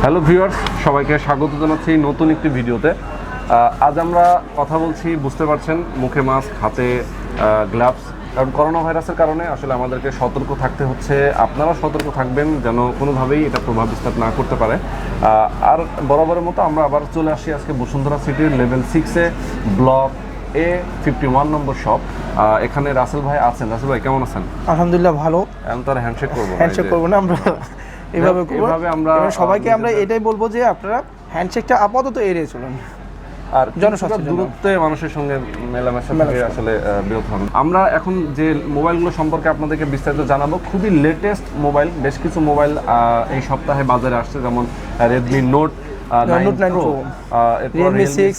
Hello viewers, সবাইকে স্বাগত জানাচ্ছি নতুন একটি ভিডিওতে। আজ আমরা কথা বলছি, বুঝতে পারছেন, মুখে মাস্ক, হাতে গ্লাভস, কারণ করোনা ভাইরাসের কারণে আসলে আমাদেরকে সতর্ক থাকতে হচ্ছে। আপনারা সতর্ক থাকবেন যেন কোনোভাবেই এটা প্রভাব বিস্তার না করতে পারে। আর বরাবরের মতো আমরা আবার চলে আসি আজকে বসুন্ধরা সিটির লেভেল 6-এ ব্লক A51 নম্বর শপ। এখানে রাসেল ভাই আছেন। রাসেল ভাই কেমন আছেন? আলহামদুলিল্লাহ ভালো। এখন তো আর হ্যান্ডশেক করবো না, আমরা এভাবে আমরা সবাইকে আমরা এটাই বলবো যে আপনারা হ্যান্ডশেকটা আপাতত এড়িয়ে চলুন আর দূরত্বে মানুষের সঙ্গে মেলামেশা থেকে আসলে বিরত হন। আমরা এখন যে মোবাইলগুলো সম্পর্কে আপনাদেরকে বিস্তারিত জানাবো, খুবই লেটেস্ট মোবাইল। বেশ কিছু মোবাইল এই সপ্তাহে বাজারে আসছে, যেমন Redmi note 9 Pro,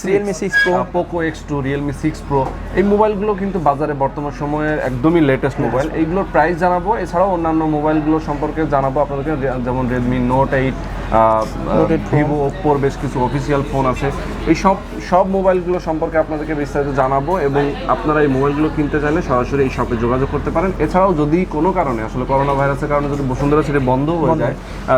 Realme 6 Pro, Poco X2, Realme 6 Pro, এই মোবাইলগুলো কিন্তু বাজারে বর্তমান সময়ে একদমই লেটেস্ট মোবাইল। এইগুলোর প্রাইস জানাবো, এছাড়াও অন্যান্য মোবাইলগুলো সম্পর্কে জানাবো আপনাদেরকে, যেমন Redmi Note 8, Vivo, Oppoর বেশ কিছু অফিসিয়াল ফোন আছে। এই সব মোবাইলগুলো সম্পর্কে আপনাদেরকে বিস্তারিত জানাবো, এবং আপনারা এই মোবাইলগুলো কিনতে চাইলে সরাসরি এই শপে যোগাযোগ করতে পারেন। এছাড়াও যদি কোনো কারণে, আসলে করোনা ভাইরাসের কারণে যদি বসুন্ধরা সিটি বন্ধ হয়ে যায়,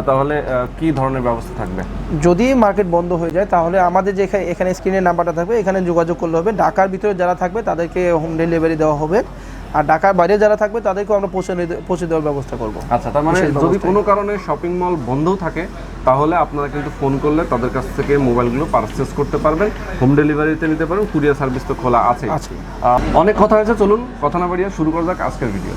তাহলে কি ধরনের ব্যবস্থা থাকবে? যদি মার্কেট বন্ধ হয়ে যায় তাহলে আমাদের যে এখানে স্ক্রিনের নাম্বারটা থাকবে, এখানে যোগাযোগ করলে হবে। ঢাকার ভিতরে যারা থাকবে তাদেরকে হোম ডেলিভারি দেওয়া হবে, আর ঢাকার বাইরে যারা থাকবে তাদেরকেও আমরা পৌঁছে দেওয়ার ব্যবস্থা করব। আচ্ছা, তার মানে যদি কোনো কারণে শপিং মল বন্ধও থাকে তাহলে আপনারা কিন্তু ফোন করলে তাদের কাছ থেকে মোবাইলগুলো পারচেস করতে পারবেন, হোম ডেলিভারিতে নিতে পারেন, কুরিয়ার সার্ভিস তো খোলা আছে। অনেক কথা হয়েছে, চলুন কথা না বাড়িয়ে শুরু করা যাক আজকের ভিডিও।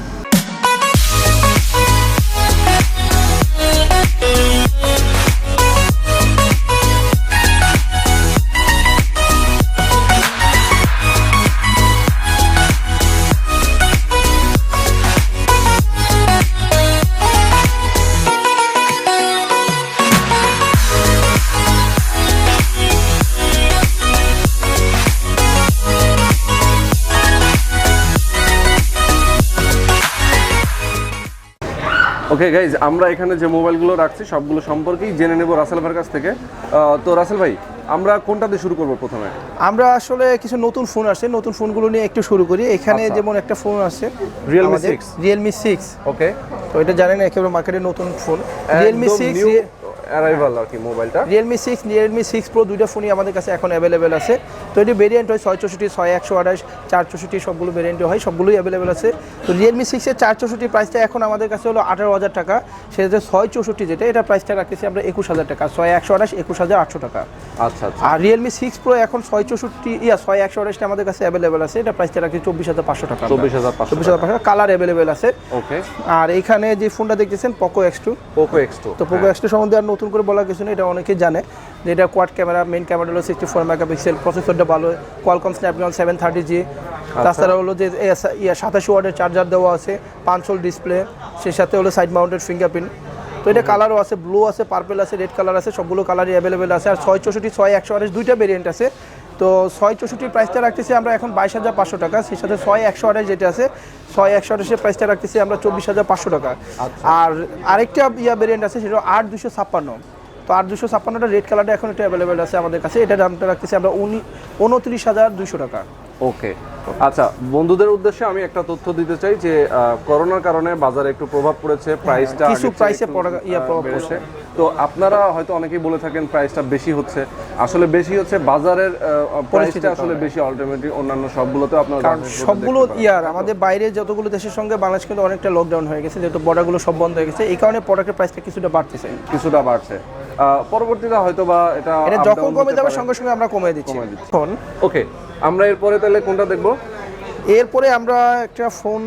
ওকে গাইজ, আমরা এখানে যে মোবাইলগুলো রাখছি সবগুলো সম্পর্কেই জেনে নেব রাসেল ভাইয়ের কাছ থেকে। তো রাসেল ভাই, আমরা কোনটা দিয়ে শুরু করব প্রথমে? আমরা আসলে কিছু নতুন ফোন আসছে, নতুন ফোনগুলো নিয়ে একটু শুরু করি। এখানে যেমন একটা ফোন আছে Realme 6। ওকে, তো এটা জানেন একেবারে মার্কেটে নতুন ফোন Realme 6 অ্যারাইভাল আর কি মোবাইলটা। Realme 6 Pro দুইটা ফোনই আমাদের কাছে এখন অ্যাভেলেবেল আছে। তো এটি ভেরিয়েন্ট হয় 664, 6128, 464, সবগুলো ভেরিয়েন্টই হয়, সবগুলোই অ্যাভেলেবেল আছে। তো Realme 6 এর 464 প্রাইসটা এখন আমাদের কাছে হলো 18,000 টাকা। সেটা 664 যেটা, এটা প্রাইসটা রাখতেছি আমরা 21,000 টাকা, 6128, 21,800 টাকা। আচ্ছা। আর Realme 6 Pro এখন 6128টা আমাদের কাছে অ্যাভেলেবেল আছে, এটা প্রাইসটা রাখছি 24,500 টাকা। 24,500 কালার অ্যাভেলেবেল আছে। ওকে। আর এইখানে যে ফোনটা দেখতেছেন Poco X2। তো Poco X2 সম্বন্ধে আর নতুন করে বলার কিছু নেই, এটা অনেকেই জানে যে এটা কোয়াড ক্যামেরা, মেইন ক্যামেরা হলো 64 মেগাপিক্সেল, প্রসেসরটা ভালো, Qualcomm Snapdragon 730G। তাছাড়া হলো যে 87 ওয়াটের চার্জার দেওয়া আছে, 5 হোল ডিসপ্লে, সেই সাথে হলো সাইড মাউন্টেড ফিঙ্গারপ্রিন্ট। তো এটা কালারও আছে, ব্লু আছে, পার্পল আছে, রেড কালার আছে, সবগুলো কালারই অ্যাভেলেবেল আছে। আর 664, 6128 দুইটা ভেরিয়েন্ট আছে। তো 664 প্রাইসটা রাখতেছি আমরা এখন 22,500 টাকা। সেই সাথে 6128 যেটা আছে, 6128 প্রাইসটা রাখতেছি আমরা 24,500 টাকা। আর আরেকটা ভেরিয়েন্ট আছে, সেটা 8256। তো 8256টা রেড কালারটা এখন এটা অ্যাভেলেবেল আছে আমাদের কাছে, এটার দামটা রাখতেছি আমরা 29,200 টাকা। ওকে। আচ্ছা, বন্ধুদের উদ্দেশ্যে আমি একটা তথ্য দিতে চাই যে করোনার কারণে বাজারে একটু প্রভাব পড়েছে, প্রাইসটা কিছু প্রাইসে প্রভাব পড়ছে। তো আপনারা হয়তো অনেকেই বলে থাকেন প্রাইসটা বেশি হচ্ছে, আসলে বেশি হচ্ছে বাজারের প্রাইসটা আসলে বেশি। অল্টারনেটিভ অন্যান্য সবগুলোতে আপনারা সবগুলো আমাদের বাইরে যতগুলো দেশের সঙ্গে বাংলাদেশ কিন্তু অনেকটা লকডাউন হয়ে গেছে, যেহেতু বর্ডারগুলো সব বন্ধ হয়ে গেছে, এই কারণে প্রোডাক্টের প্রাইসটা কিছুটা বাড়ছে। পরবর্তীতে হয়তো বা এটা যখন কমে যাবে সঙ্গে সঙ্গে আমরা কমিয়ে দিচ্ছি। ওকে, আমরা এরপরে তাহলে কোনটা দেখবো? এরপরে আমরা একটা ফোন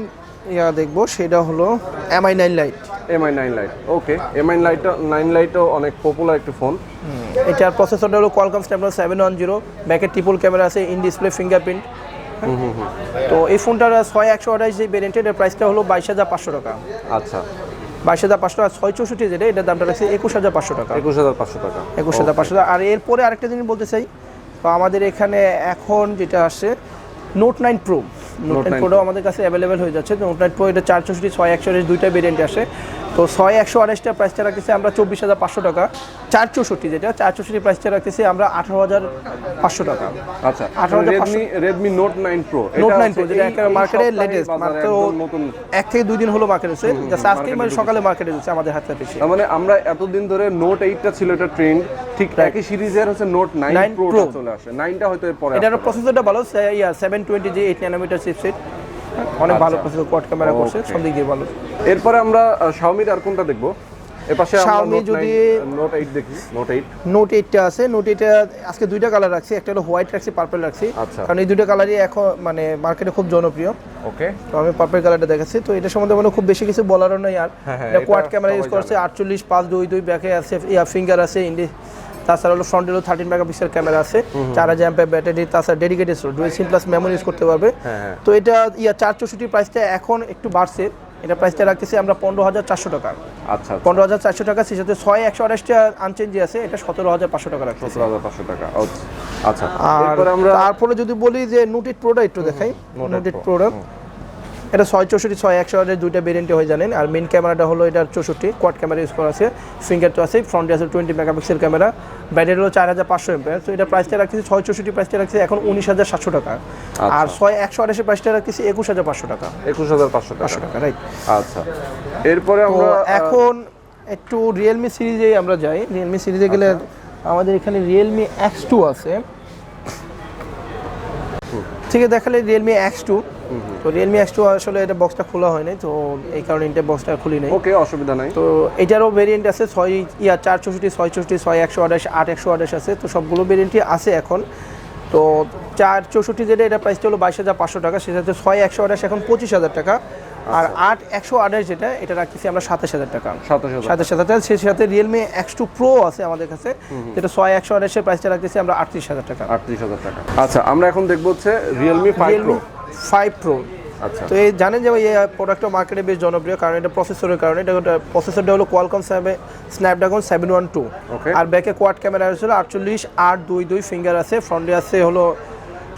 দেখবো, সেটা হলো Mi 9 Lite। ওকে, Mi 9 Liteও অনেক পপুলার একটা ফোন। এটার প্রসেসরটা হলো Qualcomm Snapdragon 710, ব্যাকের ট্রিপল ক্যামেরা আছে, ইন ডিসপ্লে ফিঙ্গারপ্রিন্ট। তো এই ফোনটার 6128 যে ভেরিয়েন্টের প্রাইসটা হলো 22,500 টাকা। আচ্ছা, 22,500। আর 664 যেটা, এটার দামটা রাখছে 21,500 টাকা। 21,500 টাকা। আর এরপরে আরেকটা জিনিস বলতে চাই, তো আমাদের এখানে এখন যেটা আসছে Note 9 Pro। নোট 9 প্রোটাও আমাদের কাছে অ্যাভেলেবেল হয়ে যাচ্ছে। নোট 9 প্রো এটা 464 6128 দুইটা ভেরিয়েন্ট আসে। তো 6128 প্রাইসটা রাখতেছি আমরা 24500 টাকা। 464 যেটা 464 প্রাইসটা রাখতেছি আমরা 18500 টাকা। আচ্ছা, Redmi Note 9 Pro Note 9 Pro যেটা একটা মার্কেটে লেটেস্ট, মাত্র 1 থেকে 2 দিন হলো মার্কেটে এসেছে, জাস্ট আজকে মানে সকালে মার্কেটে এসেছে আমাদের হাতে পেয়েছি। মানে আমরা এতদিন ধরে Note 8 টা ছিল এটা ট্রেন্ড, ঠিক একই সিরিজের হচ্ছে Note 9 Pro চলে আসে। 9 টা হয়তো এর পরে এটার প্রসেসরটা ভালো, 720G 8 ন্যানোমিটার চিপসেট, অনেক ভালো প্রসেসর, কোয়াড ক্যামেরা করছে, সব দিক দিয়ে ভালো। এরপরে আমরা Xiaomi এর আর কোনটা দেখব? এপাশে আমরা Xiaomi যদি Note 8 দেখি, Note 8 টা আছে। Note 8 আজকে দুইটা কালার রাখছি, একটা হলো হোয়াইট রাখছি, পার্পল রাখছি, কারণ এই দুইটা কালারই এখন মানে মার্কেটে খুব জনপ্রিয়। ওকে, তো আমি পার্পল কালারটা দেখাচ্ছি। তো এটা সম্বন্ধে মানে খুব বেশি কিছু বলারও নাই আর। এটা কোয়াড ক্যামেরা ইউজ করছে, 48 522 ব্যাকে আছে, ফিঙ্গার আছে, তাছাড়া হলো ফ্রন্টে 13 মেগাপিক্সেল ক্যামেরা আছে, 4000 এমএএইচ ব্যাটারি, তাছাড়া dedicated storage, dual SIM plus memory use করতে পারবে। তো এটা 464 প্রাইসটা এখন একটু বাড়ছে, এটা প্রাইসটা রাখতেছি আমরা 15400 টাকা। আচ্ছা, 15400 টাকা, সেই সাথে 6128টা আনচেঞ্জই আছে, এটা 17500 টাকা রাখছি। 17500 টাকা। আচ্ছা, এরপর আমরা তারপরে যদি বলি যে Note 8 Proটা একটু দেখাই। Note 8 Pro এটা 664 6128 দুইটা ভেরিয়েন্টে হয়ে জানেন। আর মেইন ক্যামেরাটা হলো এটা 64, কোয়াড ক্যামেরা ইউজ করা আছে, ফিঙ্গার তো আছে, ফ্রন্টে আছে 20 মেগাপিক্সেল ক্যামেরা, ব্যাটারি হলো 4500 এমএএইচ। তো এটা প্রাইসটা রাখছি 664 প্রাইসটা রাখছি এখন 19700 টাকা। আর 6128 প্রাইসটা রাখছি 21500 টাকা। 21500 টাকা, রাইট। আচ্ছা, এরপরে আমরা এখন একটু Realme সিরিজে আমরা যাই। Realme সিরিজে গেলে আমাদের এখানে Realme X2 আছে, ঠিক আছে, দেখালে Realme X2। তো Realme X2 আসলে এটা বক্সটা খোলা হয় নাই, তো এই কারণে এটা বক্সটা খুলি নাই। ওকে, অসুবিধা নাই। তো এটারও ভেরিয়েন্ট আছে 464 664 6128 8128 আছে, তো সবগুলো ভেরিয়েন্টই আছে এখন। তো 464 যেটা এটা প্রাইসটা হলো 22500 টাকা, সেটা হচ্ছে 6128 এখন 25000 টাকা। আর 8128 যেটা এটা রাখতেছি আমরা 27000 টাকা। 27000 টাকা। সেই সাথে Realme X2 Pro আছে আমাদের কাছে, যেটা 6128 এর প্রাইসটা রাখতেছি আমরা 38000 টাকা। 38000 টাকা। আচ্ছা, আমরা এখন দেখব হচ্ছে Realme 5 Pro। আচ্ছা, তো এই জানেন যে এই প্রোডাক্টটা মার্কেটে বেশ জনপ্রিয়, কারণ এটা প্রসেসরের কারণে। এটা প্রসেসরটা হলো Qualcomm Snapdragon 712, আর ব্যাকে কোয়াড ক্যামেরা আছে 48 822 ফিঙ্গার আছে, ফ্রন্টে আছে হলো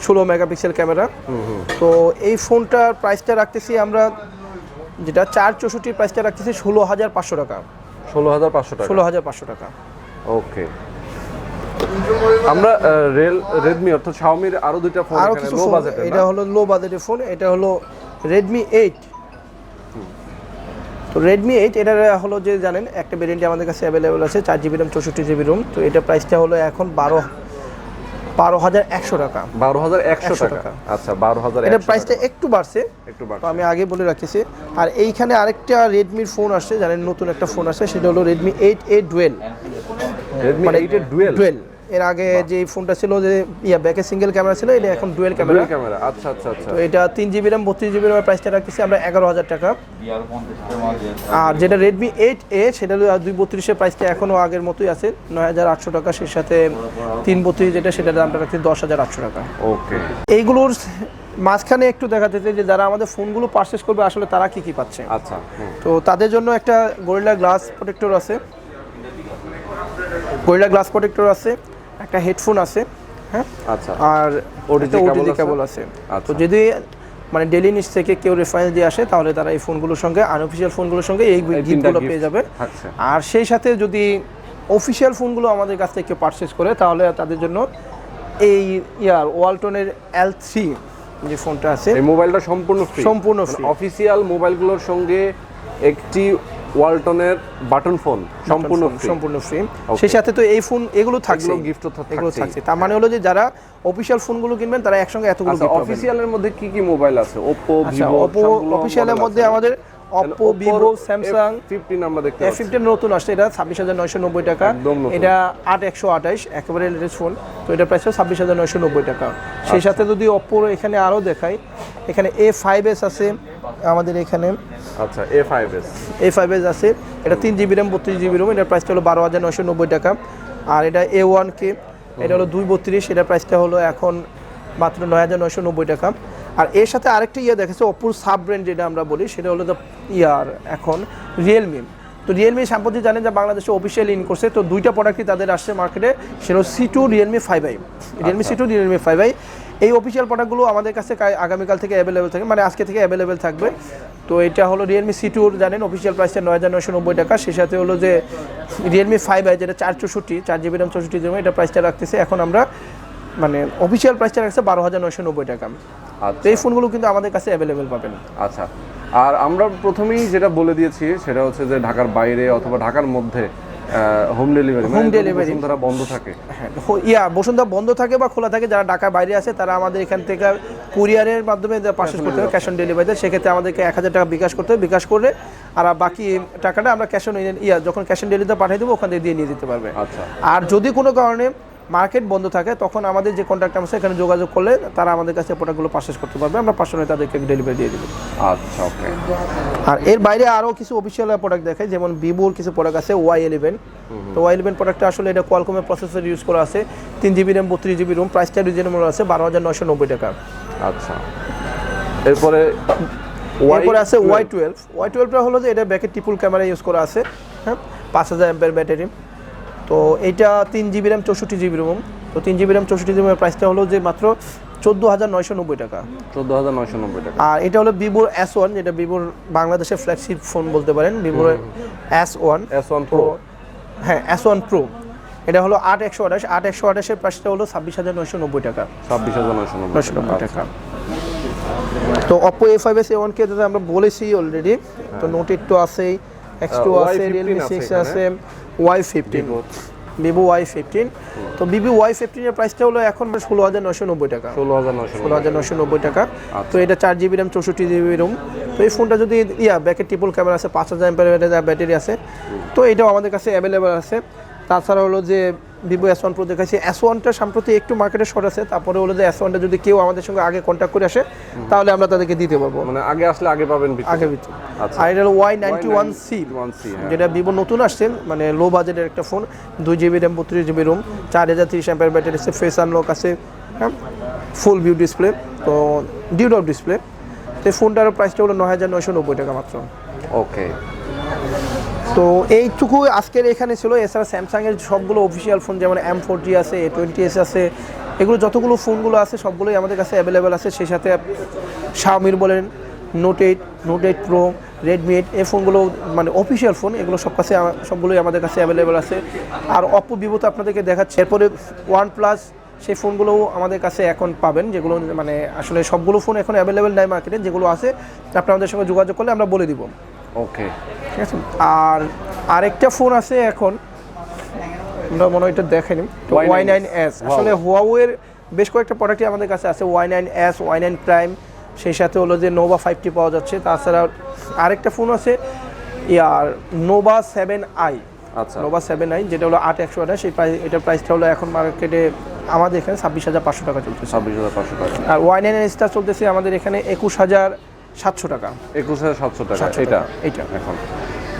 16 মেগাপিক্সেল ক্যামেরা। তো এই ফোনটার প্রাইসটা রাখতেছি আমরা, যেটা 464 প্রাইসটা রাখতেছি 16500 টাকা। 16500 টাকা। ওকে, আমরা Redmi অর্থাৎ Xiaomi আরো দুইটা ফোন এখানে লো বাজেটের। এটা হলো লো বাজেটের ফোন, এটা হলো Redmi 8। তো Redmi 8 এটা হলো যে জানেন একটা ভেরিয়েন্ট আমাদের কাছে अवेलेबल আছে 4GB RAM 64GB ROM। তো এটা প্রাইসটা হলো এখন 12100 টাকা। 12100 টাকা। আচ্ছা, 12100। এটা প্রাইসটা একটু বাড়ছে, তো আমি আগে বলে রাখতেছি। আর এইখানে আরেকটা Redmi ফোন আসছে, জানেন নতুন একটা ফোন আসছে, সেটা হলো Redmi 8A Dual। Redmi 8A Dual। এর আগে যে ফোনটা ছিল যে ব্যাকে সিঙ্গেল ক্যামেরা ছিল, এটা এখন ডুয়েল ক্যামেরা। আচ্ছা। তো এটা 3GB RAM 32GB RAM প্রাইসটা রাখতেছি আমরা 11000 টাকা। আর যেটা Redmi 8A সেটা 232 এর প্রাইসটা এখনো আগের মতোই আছে 9800 টাকা। সেই সাথে 332 যেটা সেটার দামটা রাখছি 10800 টাকা। ওকে, এইগুলোর মাঝখানে একটু দেখা যাচ্ছে যে যারা আমাদের ফোনগুলো পারচেজ করবে আসলে তারা কি পাচ্ছে। আচ্ছা, তো তাদের জন্য একটা গরিলা গ্লাস প্রোটেক্টর আছে, একটা হেডফোন আছে, হ্যাঁ, আচ্ছা, আর ওটিজি কেবল আছে। তো যদি মানে ডেলি নিচ থেকে কেউ রেফারেন্স দিয়ে আসে তাহলে তারা এই ফোনগুলোর সঙ্গে আনঅফিশিয়াল ফোনগুলোর সঙ্গে এই গিফটগুলো পেয়ে যাবে। আর সেই সাথে যদি অফিশিয়াল ফোনগুলো আমাদের কাছ থেকে কেউ পারচেজ করে তাহলে তাদের জন্য এই ওয়ালটনের L3 যে ফোনটা আছে, এই মোবাইলটা সম্পূর্ণ ফ্রি। অফিশিয়াল মোবাইলগুলোর সঙ্গে একটি ওয়ালটনের বাটন ফোন সম্পূর্ণ ফ্রি। সেই সাথে তো এই ফোন এগুলো থাকছে, এগুলো থাকছে। তার মানে হলো যে যারা অফিশিয়াল ফোনগুলো কিনবেন তারা একসঙ্গে এতগুলো গিফট পাবেন। অফিশিয়ালের মধ্যে কি মোবাইল আছে? Oppo, Vivo। অফিশিয়ালের মধ্যে আমাদের Oppo, Vivo, Samsung F15 আমরা দেখতে পাচ্ছি। F15 নতুন আসছে, এটা 26990 টাকা। এটা 8128 একেবারে লেটেস্ট ফোন। তো এটা প্রাইস 26990 টাকা। সেই সাথে যদি Oppo এখানে আরো দেখাই, এখানে A5s আছে আমাদের এখানে। আচ্ছা, A5s আছে, এটা 3GB RAM 32GB ROM, এটার প্রাইসটা হলো 12990 টাকা। আর এটা A1K, এটা হলো 232, এটার প্রাইসটা হলো এখন মাত্র 9990 টাকা। আর এর সাথে আরেকটা দেখেছে Oppo সাব ব্র্যান্ড যেটা আমরা বলি, সেটা হলো এখন Realme। তো Realme সম্পর্কে জানেন যে বাংলাদেশে অফিশিয়ালি ইন করছে, তো দুইটা প্রোডাক্টই তাদের আসছে মার্কেটে, সেটা হলো C2 Realme 5i। Realme C2 Realme 5i এই অফিসিয়াল প্রোডাক্টগুলো আমাদের কাছে আগামীকাল থেকে অ্যাভেলেবেল থাকে, মানে আজকে থেকে অ্যাভেলেবেল থাকবে। তো এটা হলো রিয়েলমি C2 জানেন অফিসিয়াল প্রাইসটা 9990 টাকা। সেই সাথে হলো যে রিয়েলমি 5i যেটা 4GB RAM 64GB এটা প্রাইসটা রাখতেছে এখন আমরা মানে অফিসিয়াল প্রাইসটা রাখছে 12990 টাকা। তো এই ফোনগুলো কিন্তু আমাদের কাছে অ্যাভেলেবেল পাবেন। আচ্ছা, আর আমরা প্রথমেই যেটা বলে দিয়েছি সেটা হচ্ছে যে ঢাকার বাইরে অথবা ঢাকার মধ্যে হোম ডেলিভারি বসুন্ধরা বন্ধ থাকে। হ্যাঁ, বসুন্ধরা বন্ধ থাকে বা খোলা থাকে, যারা ঢাকার বাইরে আছে তারা আমাদের এখান থেকে কুরিয়ারের মাধ্যমে পারচেজ করতে হবে ক্যাশ অন ডেলিভারিতে। সেক্ষেত্রে আমাদেরকে 1000 টাকা বিকাশ করতে হবে, বিকাশ করে আর বাকি টাকাটা আমরা ক্যাশ অন যখন ক্যাশ অন ডেলিভারিতে পাঠিয়ে দেবো ওখান থেকে দিয়ে নিয়ে যেতে পারবে। আচ্ছা, আর যদি কোনো কারণে মার্কেট বন্ধ থাকে তখন আমাদের যে কন্ট্যাক্ট আছে এখানে যোগাযোগ করলে তারা আমাদের কাছে প্রোডাক্টগুলো পারচেজ করতে পারবে, আমরা পার্সোনালি তাদেরকে ডেলিভারি দিয়ে দেবো। আচ্ছা, ওকে। আর এর বাইরে আরও কিছু অফিসিয়াল প্রোডাক্ট দেখায়, যেমন ভিভোর কিছু প্রোডাক্ট আছে Y11। তো Y11 প্রোডাক্টটা আসলে এটা কোয়ালকমের প্রসেসর ইউজ করা আছে, 3GB RAM 32GB ROM, প্রাইসটা রিজনেবল আছে 12990 টাকা। আচ্ছা, এরপরে আছে Y12টা হলো যে এটা ব্যাকের ট্রিপল ক্যামেরা ইউজ করা আছে, হ্যাঁ, 5000 mAh ব্যাটারি। তো এইটা 3GB RAM 64GB ROM। তো 3GB RAM 64GB ROM প্রাইসটা হলো যে মাত্র 14990 টাকা। 14990 টাকা। আর এটা হলো ভিভোর S1, যেটা ভিভোর বাংলাদেশের ফ্ল্যাগশিপ ফোন বলতে পারেন, ভিভোর S1 Pro। হ্যাঁ, S1 Pro এটা হলো 8128 এর প্রাইসটা হলো 26990 টাকা। 26990 টাকা। তো Oppo A5s-A1 কে আমরা বলেছি অলরেডি। তো Note 8 তো আছেই, X2 আছে, Realme 6 আছে, Y15 Vivo Y15। তো Vivo Y15 এর প্রাইসটা হলো এখন 16990 টাকা। 16990 টাকা। তো এটা 4GB RAM 64GB ROM। তো এই ফোনটা যদি ব্যাকের ট্রিপল ক্যামেরা আছে, 5000 mAh ব্যাটারি আছে, তো এটাও আমাদের কাছে অ্যাভেলেবেল আছে। তাছাড়া হলো যে ভিভো S1 Pro দেখাচ্ছি, S1টা সম্প্রতি একটু মার্কেটে শর্ট আছে, তারপরে হলো যে S1টা যদি কেউ আমাদের সঙ্গে আগে কন্ট্যাক্ট করে আসে তাহলে আমরা তাদেরকে দিতে পারবো, মানে আগে আসলে আগে পাবেন আগে। আর এটা হলো Y91C, যেটা ভিভো নতুন আসছে, মানে লো বাজেটের একটা phone, 2GB RAM 32GB ROM, 4030 mAh battery আছে, ফেস আনলক আছে, হ্যাঁ, ফুল ভিউ ডিসপ্লে, তো ডিউড অফ ডিসপ্লে। তো এই ফোনটার প্রাইসটা হলো 9990 টাকা মাত্র। ওকে, তো এইটুকু আজকের এখানে ছিল। এছাড়া স্যামসাংয়ের সবগুলো অফিসিয়াল ফোন যেমন M40 আছে, A20s আছে, এগুলো যতগুলো ফোনগুলো আছে সবগুলোই আমাদের কাছে অ্যাভেলেবেল আছে। সেই সাথে Xiaomi বলেন, Note 8 Pro, Redmi 8, এই ফোনগুলো মানে অফিসিয়াল ফোন, এগুলো সবগুলোই আমাদের কাছে অ্যাভেলেবেল আছে। আর Oppo Vivo তো আপনাদেরকে দেখাচ্ছে। এরপরে OnePlus, সেই ফোনগুলোও আমাদের কাছে এখন পাবেন, যেগুলো মানে আসলে সবগুলো ফোন এখন অ্যাভেলেবেল নাই মার্কেটে, যেগুলো আছে আপনারা আমাদের সঙ্গে যোগাযোগ করলে আমরা বলে দিব। ওকে, ঠিক আছে। আর আরেকটা ফোন আছে এখন, আমরা মনে হয় এটা দেখেনি, Y9s। আসলে হুয়াওয়ের বেশ কয়েকটা প্রোডাক্টই আমাদের কাছে আছে, Y9s, Y9 Prime, সেই সাথে হলো যে Nova 5T পাওয়া যাচ্ছে। তাছাড়া আরেকটা ফোন আছে Nova 7i। আচ্ছা, Nova 7i যেটা হলো 8128, সেই এটার প্রাইসটা হলো এখন মার্কেটে আমাদের এখানে 26500 টাকা চলতেছে। 26500 টাকা। আর Y9s টা চলতেছে আমাদের এখানে 21700 টাকা। 21700 টাকা এটা এখন।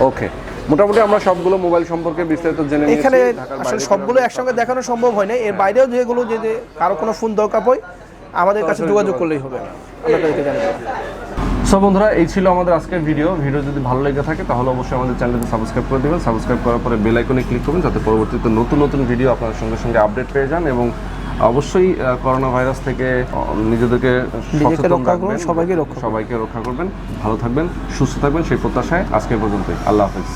ওকে, মোটামুটি আমরা সবগুলো মোবাইল সম্পর্কে বিস্তারিত জেনে নিয়েছি। এখানে আসলে সবগুলো একসঙ্গে দেখানো সম্ভব হয় না, এর বাইরেও যেগুলো যদি কারো কোনো ফোন দরকার হয় আমাদের কাছে যোগাযোগ করলেই হবে, আমরা তাদেরকে জানাবো। সো বন্ধুরা, এই ছিল আমাদের আজকের ভিডিও যদি ভালো লেগে থাকে তাহলে অবশ্যই আমাদের চ্যানেলকে সাবস্ক্রাইব করে দেবেন। সাবস্ক্রাইব করার পরে বেল আইকনে ক্লিক করবেন যাতে পরবর্তীতে নতুন ভিডিও আপনার সঙ্গে আপডেট পেয়ে যান। এবং অবশ্যই করোনা ভাইরাস থেকে নিজেদেরকে সচেতন রাখবেন, সবাইকে রক্ষা করবেন, ভালো থাকবেন, সুস্থ থাকবেন, সেই প্রত্যাশায় আজকে পর্যন্তই। আল্লাহ হাফেজ।